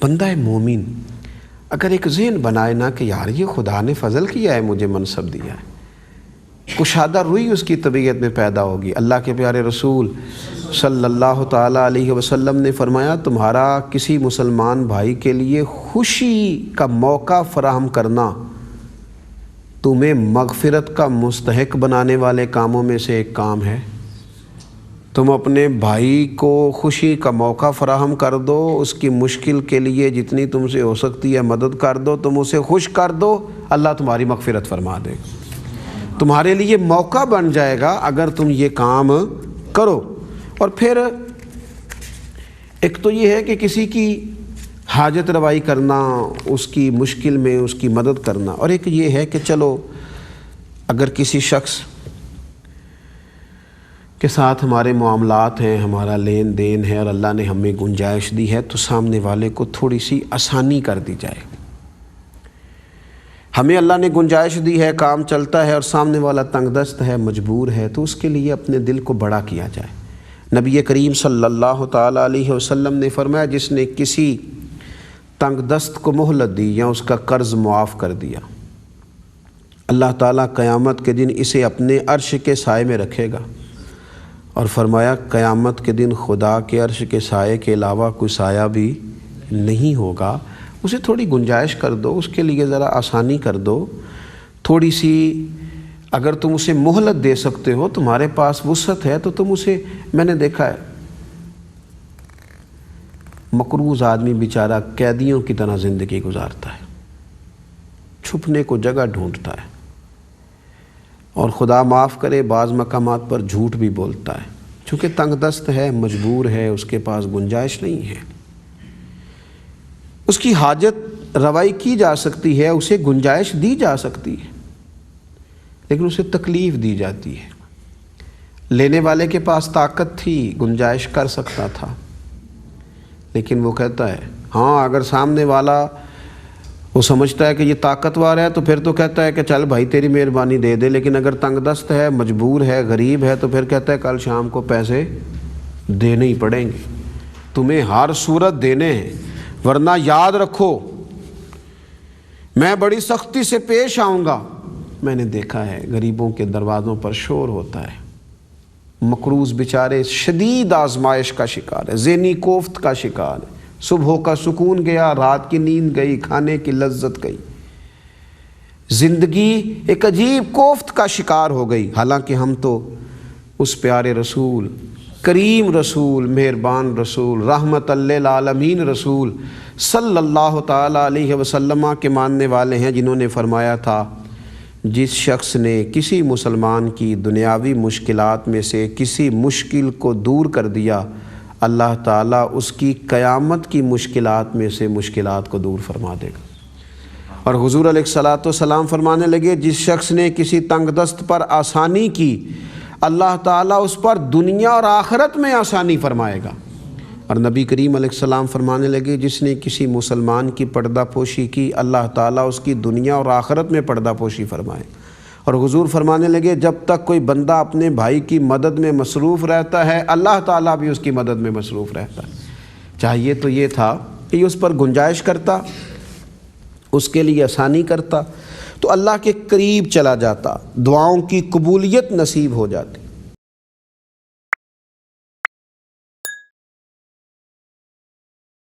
بندہ مومن اگر ایک ذہن بنائے نا کہ یار یہ خدا نے فضل کیا ہے، مجھے منصب دیا ہے، کشادہ روئی اس کی طبیعت میں پیدا ہوگی۔ اللہ کے پیارے رسول صلی اللہ تعالیٰ علیہ وسلم نے فرمایا تمہارا کسی مسلمان بھائی کے لیے خوشی کا موقع فراہم کرنا تمہیں مغفرت کا مستحق بنانے والے کاموں میں سے ایک کام ہے۔ تم اپنے بھائی کو خوشی کا موقع فراہم کر دو، اس کی مشکل کے لیے جتنی تم سے ہو سکتی ہے مدد کر دو، تم اسے خوش کر دو، اللہ تمہاری مغفرت فرما دے گا، تمہارے لیے موقع بن جائے گا اگر تم یہ کام کرو۔ اور پھر ایک تو یہ ہے کہ کسی کی حاجت روائی کرنا، اس کی مشکل میں اس کی مدد کرنا، اور ایک یہ ہے کہ چلو اگر کسی شخص کے ساتھ ہمارے معاملات ہیں، ہمارا لین دین ہے اور اللہ نے ہمیں گنجائش دی ہے تو سامنے والے کو تھوڑی سی آسانی کر دی جائے۔ ہمیں اللہ نے گنجائش دی ہے، کام چلتا ہے اور سامنے والا تنگ دست ہے، مجبور ہے، تو اس کے لیے اپنے دل کو بڑا کیا جائے۔ نبی کریم صلی اللہ تعالیٰ علیہ وسلم نے فرمایا جس نے کسی تنگ دست کو مہلت دی یا اس کا قرض معاف کر دیا، اللہ تعالیٰ قیامت کے دن اسے اپنے عرش کے سائے میں رکھے گا، اور فرمایا قیامت کے دن خدا کے عرش کے سائے کے علاوہ کوئی سایہ بھی نہیں ہوگا۔ اسے تھوڑی گنجائش کر دو، اس کے لیے ذرا آسانی کر دو، تھوڑی سی اگر تم اسے مہلت دے سکتے ہو، تمہارے پاس وسعت ہے تو تم اسے، میں نے دیکھا ہے مقروض آدمی بیچارہ قیدیوں کی طرح زندگی گزارتا ہے، چھپنے کو جگہ ڈھونڈتا ہے، اور خدا معاف کرے بعض مقامات پر جھوٹ بھی بولتا ہے، چونکہ تنگ دست ہے، مجبور ہے، اس کے پاس گنجائش نہیں ہے۔ اس کی حاجت روائی کی جا سکتی ہے، اسے گنجائش دی جا سکتی ہے، لیکن اسے تکلیف دی جاتی ہے۔ لینے والے کے پاس طاقت تھی، گنجائش کر سکتا تھا، لیکن وہ کہتا ہے ہاں اگر سامنے والا وہ سمجھتا ہے کہ یہ طاقتور ہے تو پھر تو کہتا ہے کہ چل بھائی تیری مہربانی دے دے، لیکن اگر تنگ دست ہے، مجبور ہے، غریب ہے، تو پھر کہتا ہے کل شام کو پیسے دینے ہی پڑیں گے، تمہیں ہر صورت دینے ہیں، ورنہ یاد رکھو میں بڑی سختی سے پیش آؤں گا۔ میں نے دیکھا ہے غریبوں کے دروازوں پر شور ہوتا ہے، مقروض بیچارے شدید آزمائش کا شکار ہے، ذہنی کوفت کا شکار ہے، صبح کا سکون گیا، رات کی نیند گئی، کھانے کی لذت گئی، زندگی ایک عجیب کوفت کا شکار ہو گئی۔ حالانکہ ہم تو اس پیارے رسول، کریم رسول، مہربان رسول، رحمت للعالمین رسول صلی اللہ تعالیٰ علیہ وسلم کے ماننے والے ہیں، جنہوں نے فرمایا تھا جس شخص نے کسی مسلمان کی دنیاوی مشکلات میں سے کسی مشکل کو دور کر دیا، اللہ تعالیٰ اس کی قیامت کی مشکلات میں سے مشکلات کو دور فرما دے گا۔ اور حضور علیہ الصلوۃ والسلام فرمانے لگے جس شخص نے کسی تنگ دست پر آسانی کی، اللہ تعالیٰ اس پر دنیا اور آخرت میں آسانی فرمائے گا۔ اور نبی کریم علیہ السلام فرمانے لگے جس نے کسی مسلمان کی پردہ پوشی کی، اللہ تعالیٰ اس کی دنیا اور آخرت میں پردہ پوشی فرمائے۔ اور حضور فرمانے لگے جب تک کوئی بندہ اپنے بھائی کی مدد میں مصروف رہتا ہے، اللہ تعالیٰ بھی اس کی مدد میں مصروف رہتا ہے۔ چاہیے تو یہ تھا کہ یہ اس پر گنجائش کرتا، اس کے لیے آسانی کرتا، تو اللہ کے قریب چلا جاتا، دعاؤں کی قبولیت نصیب ہو جاتی۔